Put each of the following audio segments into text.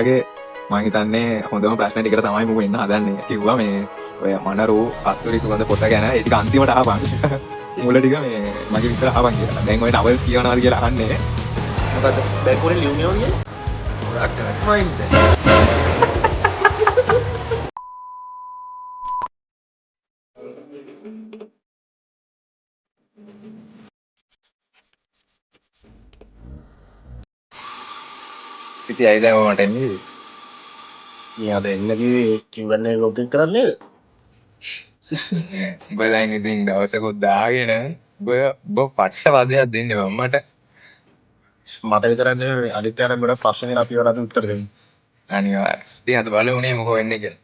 ගේ මං හිතන්නේ හොඳම ප්‍රශ්න ටිකට තමයි මම එන්න හදන්නේ. කිව්වා මේ ඔය මනරු කස්තුරි සුගන්ධ පොත ගැන ඒක අන්තිමට අහපන්. මුල ටික මේ මගේ විතර අහපන් කියලා. දැන් ඔය නවල්ස් කියනවාද කියලා අහන්නේ. මොකද බැංකුවේ ලියුම් එනවා කියන්නේ ගොඩක් මයින්ඩ් ඉතින් ඇයි දැන් ඔය මට එන්නේ? ඉතින් අද එන්න කිව්වේ Q&A ලොග් ඉන් කරන්නේ උඹ දැන් ඉතින් දවසකුත් දාගෙන ඔබ පට්ට වදයක් දෙන්නේ මම්මට. මට විතරක් නෙවෙයි අනිත් යාට ගොඩක් ප්‍රශ්න දෙන අපි වලට උත්තර දෙන්න. අනිවාර්යයෙන්. ඉතින් අද බලමුනේ මොකෝ වෙන්නේ කියලා.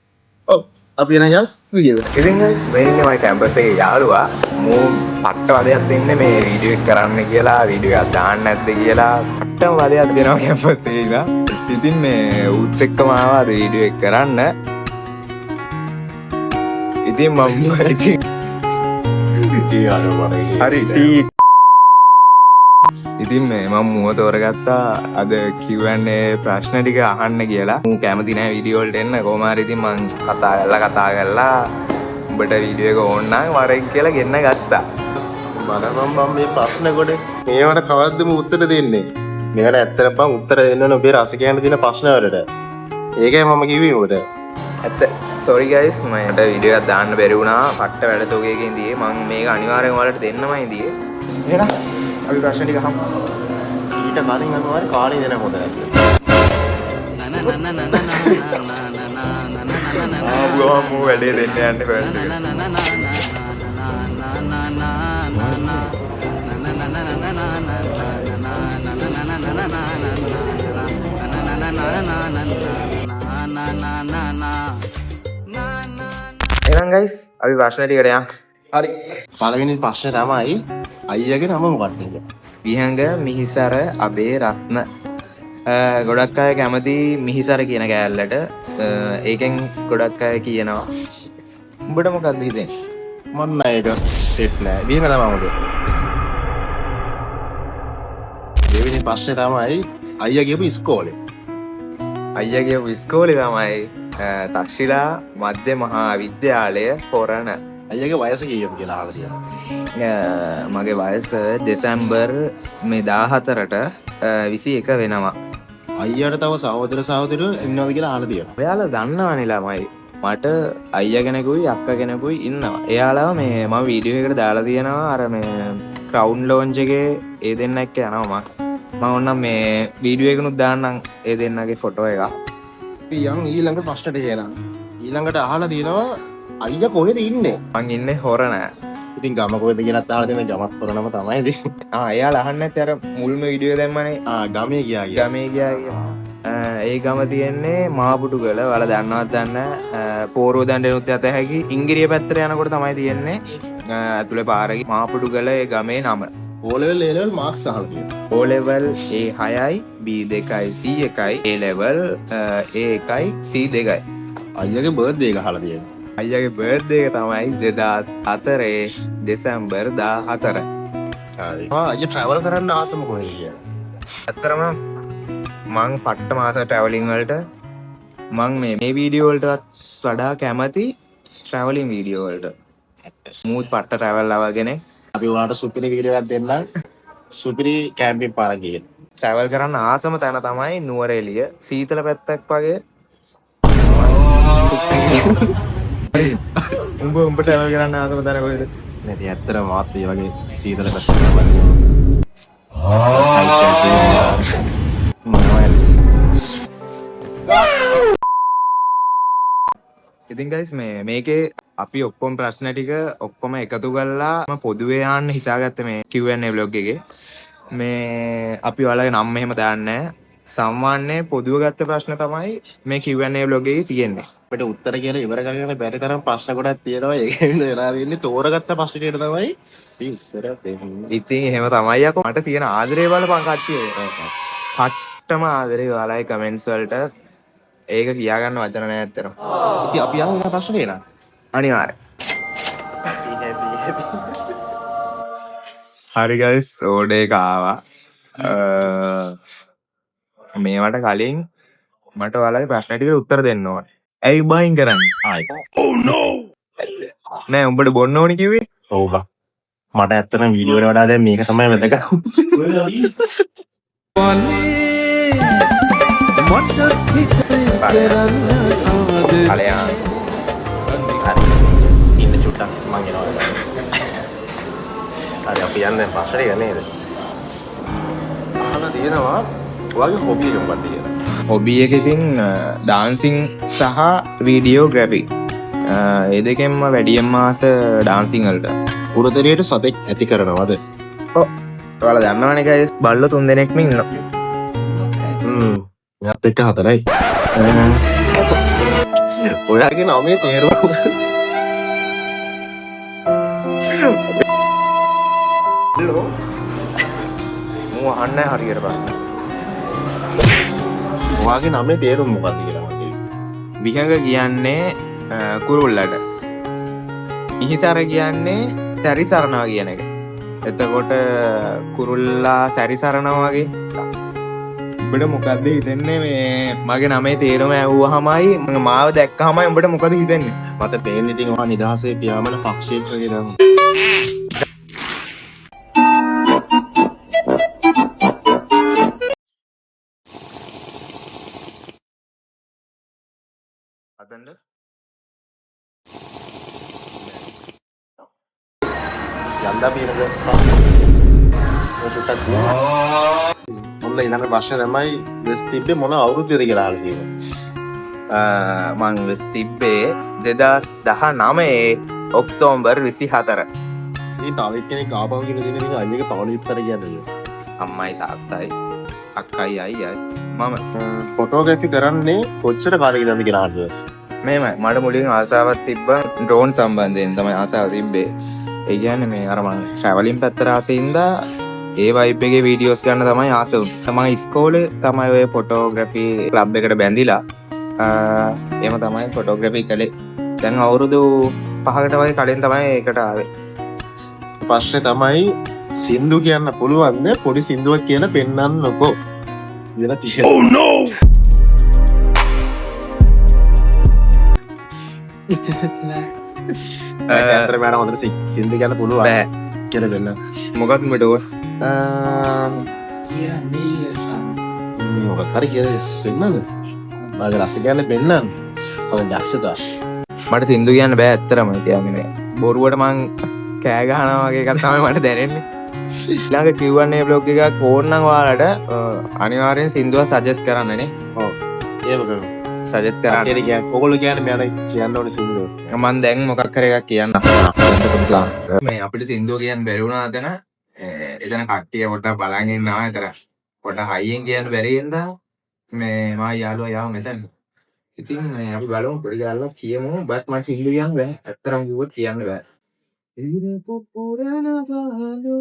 ඔව් අපි එන යල් වීඩියෝ එකට. ඉතින් guys මේ ඉන්නේ මගේ කැම්පස් එකේ යාළුවා. මෝ පට්ට වදයක් දෙන්නේ මේ වීඩියෝ එක කරන්න කියලා, වීඩියෝ එකක් දාන්න නැද්ද කියලා පට්ටම වදයක් දෙනවා කැම්පස් එකේ ඉඳලා. ඉතින් මේ උත් එක්කම ආවා අද වීඩියෝ එක කරන්න. ඉතින් මම ඉතින් හරි ටී ඉතින් මේ මම මුව තෝරගත්තා අද Q&A ප්‍රශ්න ටික අහන්න කියලා. මම කැමති නැහැ වීඩියෝ වලට එන්න. කොහොම හරි ඉතින් මං කතා කරලා උඹට වීඩියෝ එක ඕන නම් වරෙන් කියලා ගෙන්න ගත්තා. බලපන් මම මේ ප්‍රශ්න කොට මේවට කවද්දම උත්තර දෙන්නේ. මේකට ඇත්තටම බං උත්තර දෙන්න ඕන ඔබේ රසිකයන්ට දෙන ප්‍රශ්න වලට. ඒකයි මම කිව්වේ උඹට. ඇත්ත sorry guys මට වීඩියෝ එකක් දාන්න බැරි වුණා. පට්ට වැඩ තෝගයකින් දියේ මම මේක අනිවාර්යෙන් ඔයාලට දෙන්නමයි දියේ. එහෙනම් අපි ප්‍රශ්න ටික අහමු. ඊට කලින් අනිවාර්ය කාලේ දෙන හොඳ නැද්ද? මම වැඩේ දෙන්න යන්නේ first එක. එහෙනම් guys අපි ප්‍රශ්න ටිකට යමු. හරි. පළවෙනි ප්‍රශ්නේ තමයි අයියාගේ නම මොකක්ද කියලා. විහංග මිහිසර අබේ රත්න. ගොඩක් අය කැමති මිහිසර කියන කෑල්ලට. ඒකෙන් ගොඩක් අය කියනවා. උඹට මොකක්ද හිතෙන්නේ? මන්න ඒක සෙට් නෑ. විහංග තමයි මොකද? දෙවෙනි ප්‍රශ්නේ තමයි අයියා ගියපු ඉස්කෝලේ. අයියාගේ ඉස්කෝලේ තමයි තක්ෂිලා මධ්‍ය මහා විද්‍යාලය හොරණ. අයියාගේ වයස කීයද කියලා අහලා තියෙනවා. මගේ වයස දෙසැම්බර් මේ 14ට 21 වෙනවා. අයියාට තව සහෝදර සහෝදරයෝ ඉන්නවද කියලා අහලා තියෙනවා. ඔයාලා දන්නවනේ ළමයි. මට අයියා කෙනෙකුයි අක්කා කෙනෙකුයි ඉන්නවා. එයාලා මේ මම වීඩියෝ එකකට දාලා තියෙනවා අර මේ ක්‍රවුන් ලොන්ච් එකේ ඒ දෙන්න එක්ක යනවා මම ඕනම් මේ වීඩියෝ එකනුත් දාන්නම් ඒ දෙන්නගේ ෆොටෝ එක. යන් ඊළඟ ප්‍රශ්නට එනවා. ඊළඟට අහලා තියෙනවා අයියා කොහෙද ඉන්නේ? මං ඉන්නේ හොරණ. ඉතින් ගම කොහෙද කියලාත් අහලා තියෙන ගමත් හොරණම තමයි ඉතින්. එයාලා අහන්නේ නැත්තේ අර මුල්ම වීඩියෝ දැම්මනේ. ගමේ ගියා ගමේ ගියා. ඒ ගම තියෙන්නේ මාපුටුගල. ඔයාලා දන්නවත් දන්න පෝරුව දඬනුත් යත හැකි ඉංගිරිය පැත්තට යනකොට තමයි තියෙන්නේ. ඇතුලේ පාරේ මාපුටුගල ඒ ගමේ නම. O level A level marks අහලා තියෙනවා. O level A6යි B2යි C1යි A level A1යි C2යි. අයියාගේ බර්ත්ඩේ එක අහලා තියෙනවා. අයියාගේ බර්ත්ඩේ එක තමයි 2004 දෙසැම්බර් 14. හරි. අයියා travel කරන්න ආසම කොහෙද කියලා. ඇත්තරම මං පට්ට මාස ට්‍රැවලින් වලට මං මේ වීඩියෝ වලටත් වඩා කැමති ට්‍රැවලින් වීඩියෝ වලට. ස්මූත් පට්ට ට්‍රැවල් ආවගෙන අපි ඔයාලට සුපිරි වීඩියෝ එකක් දෙන්නම්. සුපිරි කැම්පින් පාරක් ගිහින්. ට්‍රැවල් කරන්න ආසම තැන තමයි නුවරඑළිය. සීතල පැත්තක් වගේ. උඹ ට්‍රැවල් කරන්න ආසම තැන කොහෙද? නැති ඇත්තටම මාත් මේ වගේ සීතල පැත්තක් තමයි. ඉතින් guys මේකේ අපි ඔක්කොම ප්‍රශ්න ටික ඔක්කොම එකතු කරලා පොදුවේ යන්න හිතාගත්ත මේ Q&A vlog එකේ. මේ අපි ඔයාලගේ නම් එහෙම දාන්නේ නැහැ. සාමාන්‍ය පොදුව ගත්ත ප්‍රශ්න තමයි මේ Q&A vlog එකේ තියෙන්නේ. අපිට උත්තර කියලා ඉවර කරගන්න බැරි තරම් ප්‍රශ්න ගොඩක් තියෙනවා. ඒකෙන් වෙලා තියෙන්නේ තෝරගත්ත ප්‍රශ්න ටිකට තමයි ඉතින් උත්තර දෙන්නේ. ඉතින් එහෙම තමයි යකෝ. මට තියෙන ආදරේ බලපන් කට්ටිය. පට්ටම ආදරේ ඔයාලගේ කමෙන්ට්ස් වලට. ඒක කියාගන්න වචන නැහැ ඇත්තටම. ඉතින් අපි යමු මේ ප්‍රශ්න දෙන්න. අනිවාර්යෙන්. හරි guys ඕඩර් එක ආවා. මේවට කලින් මට ඔයාලගේ ප්‍රශ්න ටිකට උත්තර දෙන්න ඕනේ. ඇයි බයින් කරන්නේ? ආයි. නෑ උඹට බොන්න ඕනේ කිව්වේ? ඔව් බා. මට ඇත්තටම වීඩියෝ වල වඩා දැන් මේක තමයි වැදගත්. කලයා. හරි. ඉන්න චුට්ටක් මං එනවා. හරි අපි යන්නේ පස්සේ නේද? අහලා තියෙනවා ඔයාගේ හොබි එක මොකක්ද කියලා. හොබි එක ඉතින් ඩාන්සිං සහ වීඩියෝග්‍රැෆි. ඒ දෙකෙන්ම වැඩියෙන්ම ආස ඩාන්සිං වලට. පුරතරියට සතෙක් ඇති කරනවද? ඔව්. ඔයාලා දන්නවනේ guys බල්ලෝ 3 දෙනෙක්ම ඉන්නවා. මෙයාත් එක්ක 4යි. ඔයාගේ නමේ තේරුම මම අහන්නේ හරියට ප්‍රශ්න. ඔයාගේ නමේ තේරුම මොකක්ද කියලා මට. විහඟ කියන්නේ කුරුල්ලට. ඉහිසර කියන්නේ සැරිසරනවා කියන එක. එතකොට කුරුල්ලා සැරිසරනවා වගේ. උඹට මොකද්ද හිතෙන්නේ මේ මගේ නමේ තේරුම ඇහුවාමයි මාව දැක්කමයි උඹට මොකද හිතෙන්නේ? මට පේන්නේ ඉතින් ඔයා නිදහසේ පියාඹන පක්ෂයක් වගේ නම. අදන්න යන්දා පියනද? ඔය චුට්ටක් මොන ඊළඟ ප්‍රශ්නේ තමයි වෙස් තිබ්බේ මොන අවුරුද්දේද කියලා අහලා තියෙනවා. මං වෙස් තිබ්බේ 2019 ඔක්තෝබර් 24. මේ තව එක්කෙනෙක් ආපහු කියන දේ නෙවෙයි අයියගේ තවල විස්තර කියන්නේ. අම්මයි තාත්තයි අක්කයි අයියයි මම ෆොටෝග්‍රැෆි කරන්නේ කොච්චර කාලෙකද කියලා අහලා. මේමයි මට මුලින් ආසාවක් තිබ්බා ඩ්‍රෝන් සම්බන්ධයෙන් තමයි ආසාව තිබ්බේ. ඒ කියන්නේ මේ අර මම ට්‍රැවලින් පැත්තට ආසෙින්දා ඒ වයිබ් එකේ වීඩියෝස් ගන්න තමයි ආස වුනේ. මම ඉස්කෝලේ තමයි ඔය ෆොටෝග්‍රැෆි ක්ලබ් එකට බැඳිලා එහෙම තමයි ෆොටෝග්‍රැෆි කළේ. දැන් අවුරුදු 5කට වගේ කලින් තමයි ඒකට ආවේ. ප්‍රශ්නේ තමයි සින්දු කියන්න පුළුවන්ද පොඩි සින්දුවක් කියලා පෙන්වන්නකෝ. කියලා තියෙනවා. Oh no! ඇත්තට මම හොඳට සින්දු කියන්න පුළුවන්. බෑ කියලා දෙන්න. මොකක්ද උඹට ඕක? මොකක් හරි කියලා පෙන්වන්න. මගේ රස කියන්නේ පෙන්වන්න. ඔය දක්ෂතා. මට සින්දු කියන්න බෑ ඇත්තටම කියන්නේ. බොරුවට මං කෑ ගහනවා වගේ එකක් තමයි මට දැනෙන්නේ. ඊළඟ Q&A බ්ලොග් එකක් ඕනනම් ඔයාලට අනිවාර්යෙන් සින්දුවක් සජෙස්ට් කරන්නනේ. ඔව්. ඒව කරමු. සජෙස්ට් කරන්න. ඒ කියන්නේ ඔයගොල්ලෝ කියන්නේ මට කියන්න ඕනේ සින්දුව. මම දැන් මොකක් හරි එකක් කියන්න. මේ අපිට සින්දුව කියන්න බැරි වුණා එතන. එතන කට්ටිය පොඩ්ඩක් බලන් ඉන්නවා එතන. පොඩ්ඩක් හයියෙන් කියන්න බැරි හින්දා මේ මා යාළුවා යාව මෙතන. ඉතින් මේ අපි බලමු පොඩි ගාලා කියමු. බත් මම සින්දුව කියන්න බෑ. ඇත්තටම කිව්වොත් කියන්න බෑ. ඉරපු පුරනවලු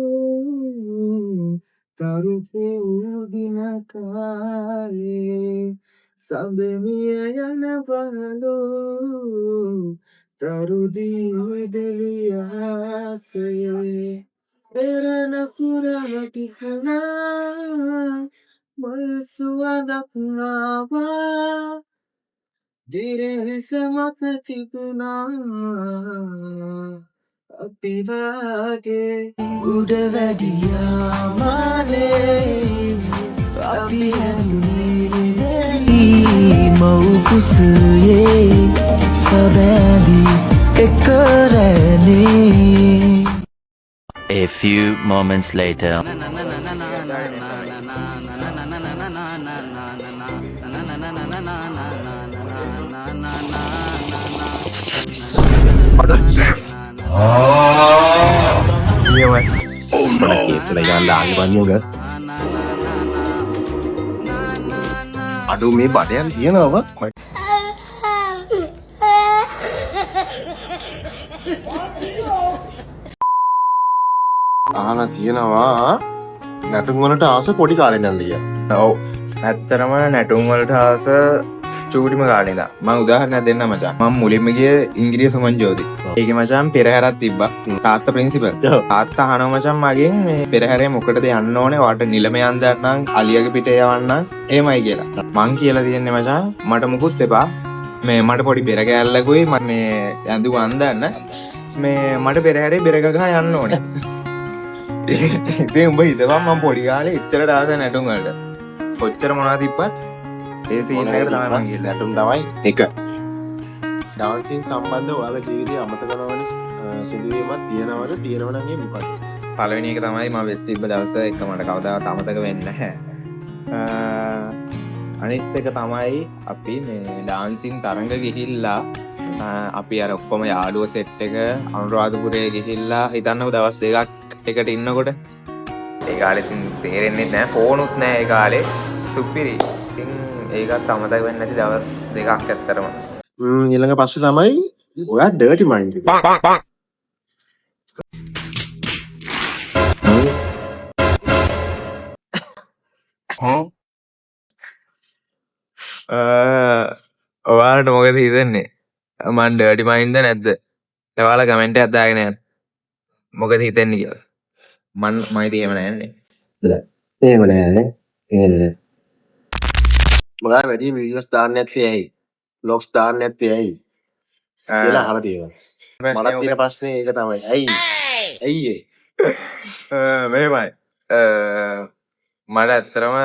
තරුපු දිනකායේ සඳමිය යනවලු තරුදී දෙලියාසයේ පෙරන පුරාටිහනා මල් සුවඳක් ආවා දිරහිස මත තිබුණා අපි වගේ උඩ වැඩියා මානේ අපි හැදුනේ මව් කුසයේ සබැඳි එකරනේ. A few moments later. Iya mas. Mana kes lah jangan lagi banyak kan. Aduh මේ බඩයන් තියනවා. අහලා තියෙනවා නැටුම් වලට ආස පොඩි කාලේ ඉඳන් ලියා. ඔව්. ඇත්තටම නැටුම් වලට ආස චූටිම කාලේද මම උදාහරණයක් දෙන්න මචං. මම මුලින්ම ගිය ඉංග්‍රීසි සුමන්ජෝති. ඒකේ මචං පෙරහැරක් තිබ්බා. තාත්තා ප්‍රින්සිපල්. තාත්තා අහනවා මචං මගෙන් මේ පෙරහැරේ මොකටද යන්න ඕනේ? වාට නිලම යන්න නම් අලියගේ පිටේ යවන්න එහෙමයි කියලා. මං කියලා තියෙන්නේ මචං මට මුකුත් එපා. මේ මට පොඩි බෙර කෑල්ලකුයි මම මේ ඇඳුම් අඳන්න මේ මට පෙරහැරේ බෙර ගගහ යන්න ඕනේ. ඉතින් උඹ හිතපන් මම පොඩි කාලේ ඉච්චර දාස නැටුම් වලට. කොච්චර මොනවද තිබ්බත් ඒ සීන් එකට තමයි මං ගිහලා නැටුම් තමයි එක. ඩාන්සින් සම්බන්ධ ඔයාලා ජීවිතේ අමතක නොවන සිදුවීමක් තියෙනවද? තියෙනවනම් ඒ මොකක්ද? පළවෙනි එක තමයි මම වෙත් තිබ්බ දවස එක මට කවදාවත් අමතක වෙන්නේ නැහැ. අනිත් එක තමයි අපි මේ ඩාන්සින් තරඟ ගිහිල්ලා අපි අර ඔක්කොම යාළුවෝ සෙට් එක අනුරාධපුරේ ගිහිල්ලා හිතන්නකෝ දවස් දෙකක් එකට ඉන්නකොට ඒ කාලේ ඉතින් තේරෙන්නේ නැහැ ෆෝන් උත් නැහැ ඒ කාලේ සුපිරි. ඉතින් ඒකත් අමතක වෙන්නේ නැති දවස් දෙකක් ඇත්තරම. ඊළඟ ප්‍රශ්නේ තමයි ඔයා ඩර්ටි මයින්ඩ් එක. ඔයාලට මොකද හිතන්නේ? මන් ඩර්ටි මයින්ඩ්ද නැද්ද? ඔයාලා කමෙන්ට් එකක් දාගෙන යන්න. මොකද හිතන්නේ කියලා. මම ඉතින් එහෙම නැන්නේ. එහෙම නෑ. ඔයා වැඩි වීඩියෝස් දාන්න නැත්තේ ඇයි? බ්ලොග්ස් දාන්න නැත්තේ ඇයි? කියලා අහලා තියෙනවා. මට තියෙන ප්‍රශ්නේ ඒක තමයි. ඇයි ඒ? මෙහෙමයි. මට ඇත්තරම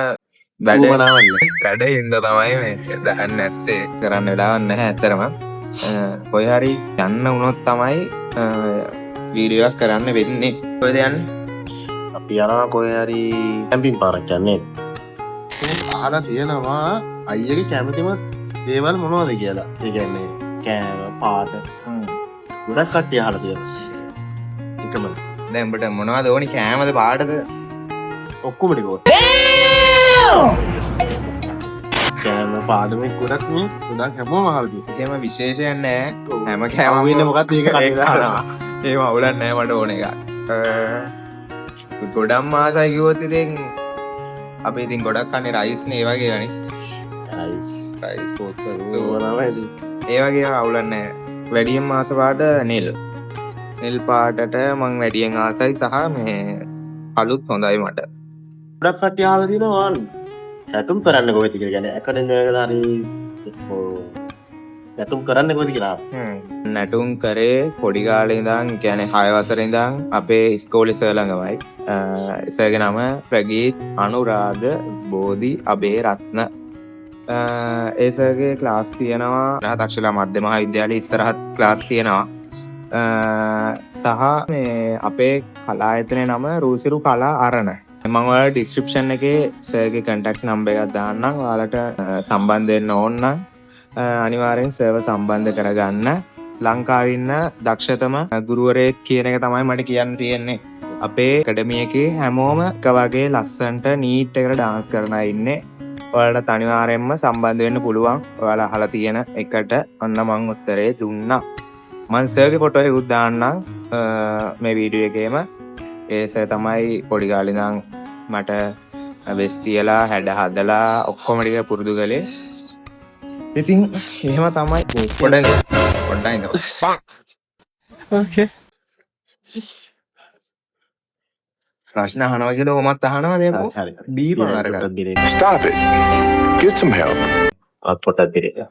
වැඩින්ද තමයි මේ දාන්න නැත්තේ. කරන්න වෙලාවක් නැහැ ඇත්තරම. කොයි හරි යන්න වුණොත් තමයි වීඩියෝ එකක් කරන්න වෙන්නේ. කොහෙද යන්නේ? අපි යනවා කොහේ හරි කැම්පින් පාරක් යන්නේ. අහලා තියෙනවා අයියගේ කැමතිම දේවල් මොනවද කියලා. ඒ කියන්නේ කෑම පාට ගොඩක් කට්ටිය අහලා තියෙනවා. එකම දැන් උඹට මොනවද ඕනි? කෑමද පාටද? ඔක්කොම ටික ඕන. කෑම පාටම ගොඩක් නේ. ගොඩක් හැමෝම අහලා තියෙනවා. ඒකම විශේෂයක් නැහැ. හැම කෑමම වෙන්නේ මොකක්ද ඒක කතා. ඒව අවුලක් නැහැ මට ඕන එකක්. ගොඩක් මාසයි කිව්වොත් ඉතින් අපි ඉතින් ගොඩක් කන්නේ රයිස් නේ ඒ වගේ අනේ. රයිස් පොත්තු ඒ වගේ අවුලක් නැහැ. වැඩියෙන් මාස පාට නිල් පාටට මං වැඩියෙන් ආසයි සහ මේ අලුත් හොඳයි මට. ගොඩක් කට්ටිය අහලා තියෙනවා නැතුම් කරන්න කොහෙද කියලා. කියන්නේ ඇකඩමි වල හරි නැතුම් කරන්න කොහෙද කියලා. නැටුම් කරේ පොඩි කාලේ ඉඳන් කියන්නේ 6 වසරේ ඉඳන් අපේ ඉස්කෝලේ සර් ළඟමයි. සර්ගේ නම ප්‍රගීත් අනුරාධ බෝධි අබේරත්න. ඒ සර්ගේ ක්ලාස් තියෙනවා රහතක්ෂලා මධ්‍ය මහා විද්‍යාලයේ ඉස්සරහත් ක්ලාස් තියෙනවා. සහ මේ අපේ කලායතනයේ නම රූසිරු කලා අරණ. මම ඔයාලට ඩිස්ක්‍රිප්ෂන් එකේ සර්ගේ කන්ටැක්ට් නම්බර් එකක් දාන්නම්. ඔයාලට සම්බන්ධ වෙන්න ඕන නම් අනිවාර්යෙන් සර්ව සම්බන්ධ කරගන්න. ලංකාවේ ඉන්න දක්ෂතම ගුරුවරයෙක් කියන එක තමයි මට කියන්න තියෙන්නේ. අපේ ඇකඩමි එකේ හැමෝම එක වගේ ලස්සනට නීට් එකට ඩාන්ස් කරන අය ඉන්නේ. ඔයාලට අනිවාර්යෙන්ම සම්බන්ධ වෙන්න පුළුවන්. ඔයාලා අහලා තියෙන එකට අන්න මං උත්තරේ දුන්නා. මං සර්ගේ ෆොටෝ එකක් දාන්නම් මේ වීඩියෝ එකේම. ඒ සර් තමයි පොඩි කාලේ ඉඳන් මට වෙස් තියලා හැඩ හදලා ඔක්කොම ටික පුරුදු කළේ. ඉතින් එහෙම තමයි පොඩ්ඩක් ඉඳලා. ඕකේ. ප්‍රශ්න අහනවා කියලා ඔමත් අහනවා නේද? හරි. දීපන් අරගන්න. Stop it. Get some help. පොටක් දෙරේ.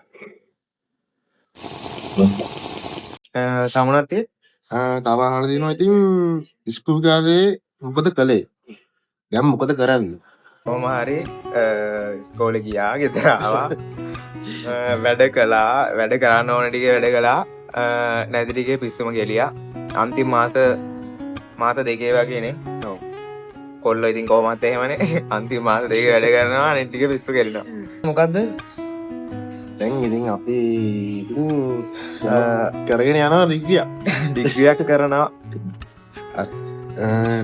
සමුණත් තව අහලා තියෙනවා ඉතින් ඉස්කෝල කාලේ මොකද කළේ? දැන් මොකද කරන්නේ? කොහොම හරි ඉස්කෝලේ ගියා ගෙදර ආවා. වැඩ කරන්න ඕන ටික වැඩ කළා. නැති ටිකේ පිස්සුම ගෙලියා. අන්තිම මාස දෙකේ වගේනේ. ඔව්. කොල්ලෝ ඉතින් කොහොමත් එහෙමනේ. අන්තිම මාස දෙකේ වැඩ කරනවා අනිත් ටික පිස්සු ගෙලිනවා. මොකද්ද? දැන් ඉතින් අපි කරගෙන යනවා ඩිග්‍රියක් කරනවා.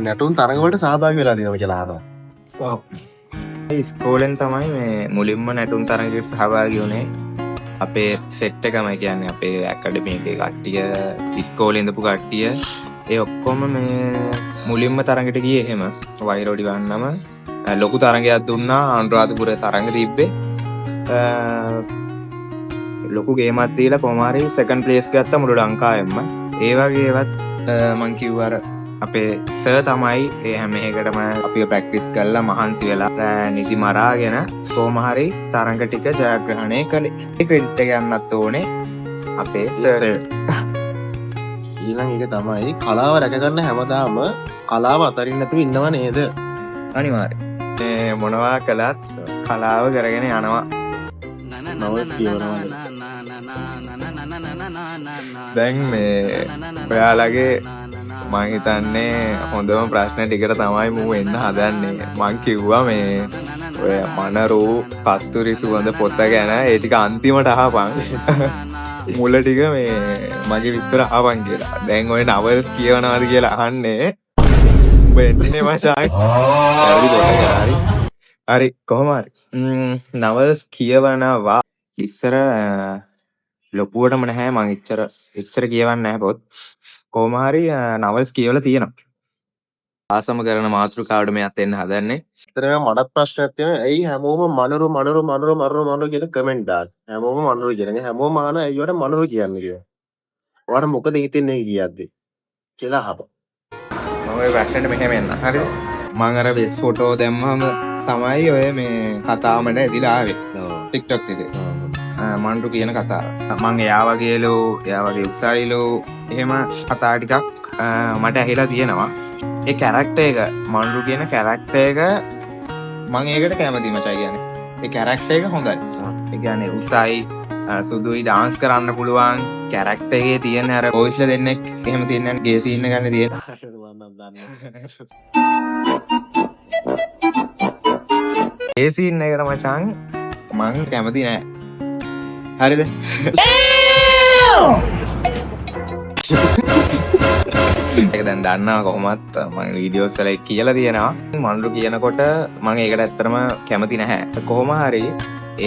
නැටුම් තරඟ වලට සහභාගී වෙලා තියෙනවා කියලා අහනවා. ඉස්කෝලෙන් තමයි මේ මුලින්ම නැටුම් තරඟයකට සහභාගී වුණේ. අපේ සෙට් එකම කියන්නේ අපේ ඇකඩමි එකේ කට්ටිය ඉස්කෝලේ ඉඳපු කට්ටිය ඒ ඔක්කොම මේ මුලින්ම තරඟට ගියේ එහෙම. වෛරෝඩි වන්නම ලොකු තරඟයක් දුන්නා. අනුරාධපුර තරඟ තිබ්බේ. ලොකු ගේමක් දීලා කොහොම හරි සෙකන්ඩ් ප්ලේස් ගත්ත මුළු ලංකාවෙම. ඒ වගේවත් මං කිව්වර අපේ සර් තමයි ඒ හැම එකටම අපිව ප්‍රැක්ටිස් කරලා මහන්සි වෙලා නිදි මරාගෙන කොහොම හරි තරඟ ටික ජයග්‍රහණය කළේ. ඒ ක්‍රෙඩිට් එක යන්නත් ඕනේ අපේ සර්. ඊළඟ එක තමයි කලාව රැකගන්න හැමදාම කලාව අතරින් නැතුව ඉන්නව නේද? අනිවාර්යයෙන්. මොනවා කළත් කලාව කරගෙන යනවා. නවස් කියවනවා. දැන් මේ ඔයාලගේ මං හිතන්නේ හොඳම ප්‍රශ්න ටිකට තමයි මූ එන්න හදන්නේ. මං කිව්වා මේ ඔය මනරූ කස්තුරි සුවඳ පොත ගැන ඒ ටික අන්තිමට අහපන්. මුල ටික මේ මගේ විස්තර අහපන් කියලා. දැන් ඔය නවල්ස් කියවනවාද කියලා අහන්නේ. උඹ එන්නේ මචං. හරි කොහොම හරි. නවල්ස් කියවනවා ඉස්සර ලොකුවටම නැහැ. මං එච්චර කියවන්නේ නැහැ පොත්. කොහොම හරි නවල්ස් කියවලා තියෙනවා. ආසම කරන මාතෘකාවට මෙයත් එන්න හදන්නේ. ඇත්තටම මටත් ප්‍රශ්නයක් තියෙනවා. ඇයි හැමෝම මනරු කියලා කමෙන්ට් දාන්නේ? හැමෝම මනරු කියන්නේ හැමෝම ආන අයියට මනරු කියන්නේ කියලා. ඔයාලට මොකද හිතෙන්නේ කියද්දි? කියලා අහපන්. මම ඔය ප්‍රශ්නෙට මෙහෙම එන්න. හරිද? මං අර වෙස් ෆොටෝ දැම්මම තමයි ඔය මේ කතාවමට ඇදිලා ආවේ. TikTok එකේ. මන්රු කියන කතාව. මං එයා වගේ උත්සාහීලෝ එහෙම කතා ටිකක් මට ඇහිලා තියෙනවා. ඒ කැරක්ටර් එක මන්රු කියන කැරක්ටර් එක මං ඒකට කැමති මචං කියන්නේ. ඒ කැරක්ටර් එක හොඳයි. ඒ කියන්නේ උසයි සුදුයි ඩාන්ස් කරන්න පුළුවන් කැරක්ටර් එකේ තියෙන අර වොයිස්ලා දෙන්නෙක් එහෙම තියෙන ගේ සීන් එක ගන්න තියෙන. ඒ සීන් එකට මචං මං කැමති නෑ. හරිද? ඒක දැන් දන්නවා කොහොමත් මම වීඩියෝස් වල කියලා තියෙනවා. මන්රු කියනකොට මම ඒකට ඇත්තටම කැමති නැහැ. කොහොම හරි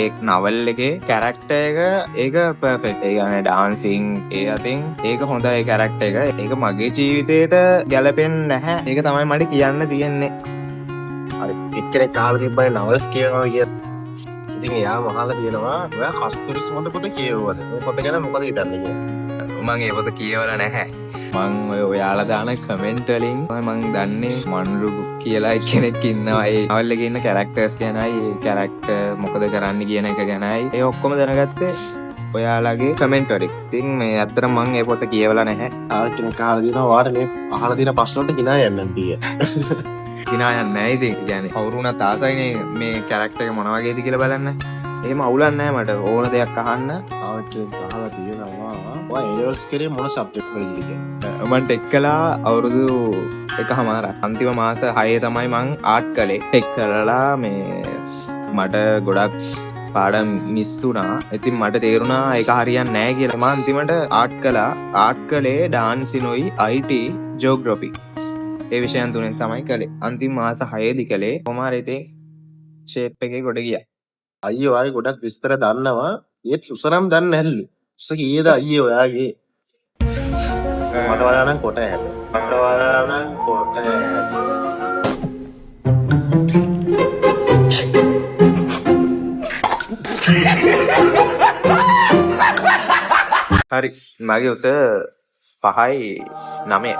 ඒ නවල් එකේ කැරක්ටර් එක ඒක පර්ෆෙක්ට්. ඒ කියන්නේ ඩාන්සින් ඒ අතින් ඒක හොඳයි ඒ කැරක්ටර් එක. ඒක මගේ ජීවිතේට ගැලපෙන්නේ නැහැ. ඒක තමයි මට කියන්න තියෙන්නේ. හරි. එක්කෙනෙක් කාලා තිබ්බනේ නවල්ස් කියනවා කිය. ඉතින් එයා මහලා තියෙනවා ඔයා කස්තුරි සුවඳ පොත කියවුවද? ඔය පොත ගැන මොකද හිතන්නේ කියලා. මම ඒ පොත කියවලා නැහැ. මං ඔයාලා දාන කමෙන්ට් වලින් මං දන්නේ මන්රු කියලා කෙනෙක් ඉන්නවා. ඒ නවල් එකේ ඉන්න කැරක්ටර්ස් ගැනයි ඒ කැරක්ටර් මොකද කරන්න කියන එක ගැනයි ඒ ඔක්කොම දැනගත්තේ ඔයාලගේ කමෙන්ට් වලින්. ඉතින් මේ ඇත්තට මං ඒ පොත කියවලා නැහැ. ආයෙත් කෙනෙක් අහලා දිනවා ඔයාට මේ අහලා තියෙන ප්‍රශ්න වලට කිනා යන්නේ නැද්ද? කිනා යන්නේ නැහැ. ඉතින් කියන්නේ කවුරුණත් ආසයිනේ මේ කැරක්ටර් එක මොන වගේද කියලා බලන්න. එහෙම අවුලක් නැහැ මට. ඕන දෙයක් අහන්න. ආයෙත් කෙනෙක් අහලා තියෙනවා ඔයා A-levels කරේ මොන සබ්ජෙක්ට් වලද කියන්නේ? මම ටෙක් කළා අවුරුදු 1.5. අන්තිම මාස 6 තමයි මං ආර්ට් කළේ. ටෙක් කරලා මේ මට ගොඩක් පාඩම් මිස් වුණා. ඉතින් මට තේරුණා ඒක හරියන්නේ නැහැ කියලා. මම අන්තිමට ආර්ට් කළා. ආර්ට් කළේ ඩාන්සිනුයි IT ජියෝග්‍රැෆි. ඒ විෂයන් තුනෙන් තමයි කළේ. අන්තිම මාස 6 දී කළේ. කොහොම හරි ඉතින් ෂේප් එකේ ගොඩ ගියා. අයියෝ ආයේ ගොඩක් විස්තර දන්නවා. ඒත් උසනම් දන්නේ නැල්ලු. උස කීයද අයියෝ ඔයාගේ? මට වඩා නම් කොට හැද. හරි මගේ උස 5.9.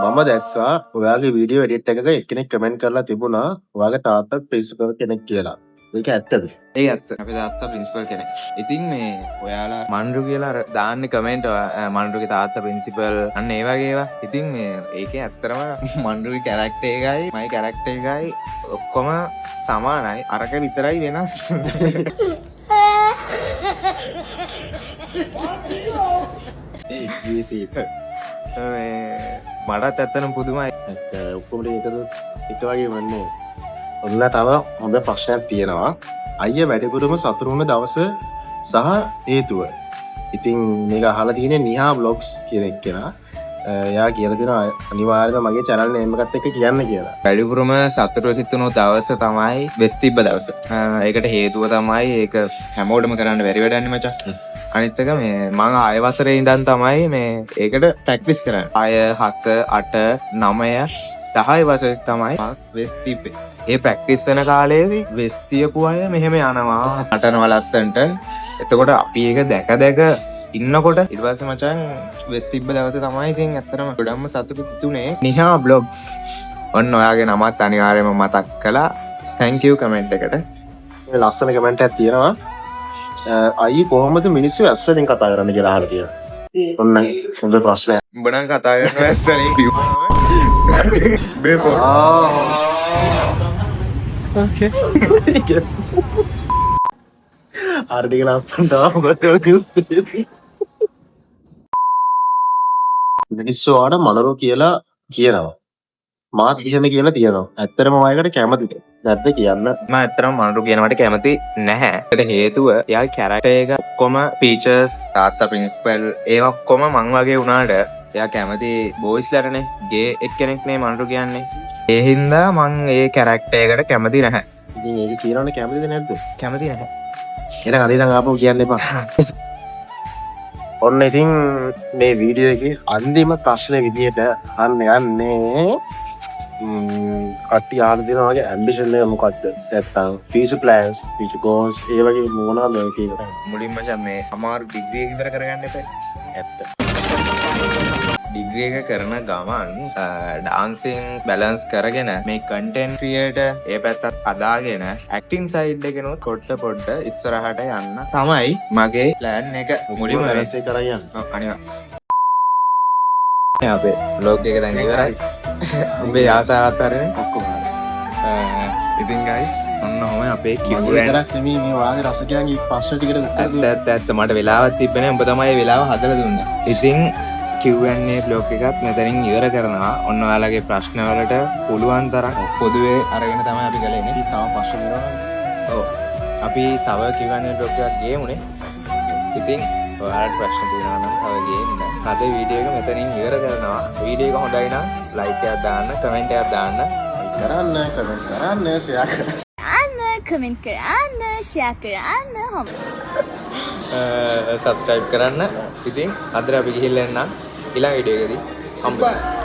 මම දැක්කා ඔයාගේ වීඩියෝ එඩිට් එකක එක්කෙනෙක් කමෙන්ට් කරලා තිබුණා ඔයාගේ තාත්තා ප්‍රින්සිපල් කෙනෙක් කියලා. ඒක ඇත්තද? ඒ ඇත්ත. අපේ තාත්තා ප්‍රින්සිපල් කෙනෙක්. ඉතින් මේ ඔයාලා මන්රු කියලා අර දාන්නේ කමෙන්ට් මන්රුගේ තාත්තා ප්‍රින්සිපල් අන්න ඒ වගේ ඒවා. ඉතින් මේ ඒකේ ඇත්තටම මන්රුගේ කැරක්ටර් එකයි මගේ කැරක්ටර් එකයි ඔක්කොම සමානයි. අරක විතරයි වෙනස්. මටත් ඇත්තටම පුදුමයි. ඔක්කොම එකද එක වගේ වන්නේ. ඔන්න තව හොඳ ප්‍රශ්නයක් තියෙනවා. අයියා වැඩිපුරම සතුටු වුණ දවස සහ හේතුව. ඉතින් මේක අහලා තියෙන්නේ නිහා බ්ලොග්ස් කියන එක්කෙනා. එයා කියලා දෙනවා අනිවාර්යයෙන්ම මගේ channel name එකත් එක්ක කියන්න කියලා. වැඩිපුරම සතුටු හිතුණු දවස තමයි වෙස් තිබ්බ දවස. ඒකට හේතුව තමයි ඒක හැමෝටම කරන්න බැරි වැඩන්නේ මචං. අනිත් එක මේ මම ආය වසරේ ඉඳන් තමයි මේ ඒකට ප්‍රැක්ටිස් කරන්නේ. ආය 7 8 9 10 වසරේ තමයි වෙස්තිපේ. ඒ ප්‍රැක්ටිස් වෙන කාලේදී වෙස්තියපු අය මෙහෙම යනවා නටනවා ලස්සන්ට. එතකොට අපි ඒක දැක ඉන්නකොට ඊට පස්සේ මචං වෙස්තිබ්බ දවසේ තමයි ඉතින් ඇත්තටම ගොඩක්ම සතුටු තුනේ. නිහා බ්ලොග්ස් ඔන්න ඔයාගේ නමත් අනිවාර්යයෙන්ම මතක් කළා. thank you comment එකට. මේ ලස්සන කමෙන්ට් එකක් තියෙනවා. අයියේ කොහොමද මිනිස්සු ඇස් වලින් කතා කරන්න කියලා අහලා තියෙනවා. ඔන්න හොඳ ප්‍රශ්නයක්. උඹ නම් කතා කරන ඇස්සනේ බේපෝ. ඕකේ. ආර්ඩික ලස්සනට ආවොත් මිනිස්සු ආඩ මනරෝ කියලා කියනවා. මාත් ඉහම කියලා තියෙනවා. ඇත්තටම මයකට කැමතිද? නැද්ද කියන්න? මම ඇත්තටම මනරු කියනවට කැමති නැහැ. ඒකට හේතුව එයා කැරක්ටර් එක ඔක්කොම ෆීචර්ස් තාත්තා ප්‍රින්සිපල් ඒවා ඔක්කොම මං වගේ වුණාට එයා කැමති බොයිස්ලටනේ. ගේ එක්කෙනෙක් නේ මනරු කියන්නේ. ඒ හින්දා මං ඒ කැරක්ටර් එකට කැමති නැහැ. ඉතින් ඒක කියනවනේ කැමතිද නැද්ද? කැමති නැහැ. එහෙනම් අද ඉඳන් ආපහු කියන්න එපා. ඔන්න ඉතින් මේ වීඩියෝ එකේ අන්තිම ප්‍රශ්න විදියට අහන්න යන්නේ කට්ටිය අහලා දෙනවා වගේ ඇම්බිෂන් එක මොකක්ද? නැත්තම් future plans, future goals ඒ වගේ මොනවද ඔය කියලා. මුලින්ම මේ අමාරු ඩිග්‍රී එක ඉවර කරගන්න එපා. ඇත්ත. ඩිග්‍රී එක කරන ගමන් ඩාන්සින් බැලන්ස් කරගෙන මේ කන්ටෙන්ට් ක්‍රියේටර් ඒ පැත්තත් අදාගෙන ඇක්ටිං සයිඩ් එකනොත් පොඩ්ඩ ඉස්සරහට යන්න තමයි මගේ ප්ලෑන් එක. මුලින්ම වෙනස්සේ කරා යන්න. අනිවාර්යයෙන් අපේ vlog එක දැන් ඉවරයි. උඹේ ආසාවත් අරගෙන ඔක්කොම ඉතින් guys ඔන්න ඔහොම අපේ කිව්ව විතරක් නෙමෙයි මේ වාගේ රසිකයන්ගේ ප්‍රශ්න ටිකට උත්තර ඇත්ත මට වෙලාවක් තිබ්බේ නැහැ. උඹ තමයි වෙලාව හදලා දුන්නේ. ඉතින් Q&A vlog එකත් මෙතනින් ඉවර කරනවා. ඔන්න ඔයාලගේ ප්‍රශ්න වලට පුළුවන් තරම් පොදුවේ අරගෙන තමයි අපි ගලේ නේ. තව ප්‍රශ්න දෙනවා. ඔව්. අපි තව Q&A vlog එකක් ගේමුනේ. ඉතින් ඔයාලට ප්‍රශ්න තියෙනවා නම් තව ගේන්න. අද වීඩියෝ එක මෙතනින් ඉවර කරනවා. වීඩියෝ එක හොඳයි නම් ලයික් එකක් දාන්න, කමෙන්ට් එකක් දාන්න. කරන්න, කමෙන්ට් කරන්න, ෂෙයා කරන්න. කමෙන්ට් කරන්න, ෂෙයා කරන්න, සබ්ස්ක්‍රයිබ් කරන්න. ඉතින් අද අපි ගිහිල්ලා එන්න ඊළඟ වීඩියෝ එකදී හම්බ වෙමු.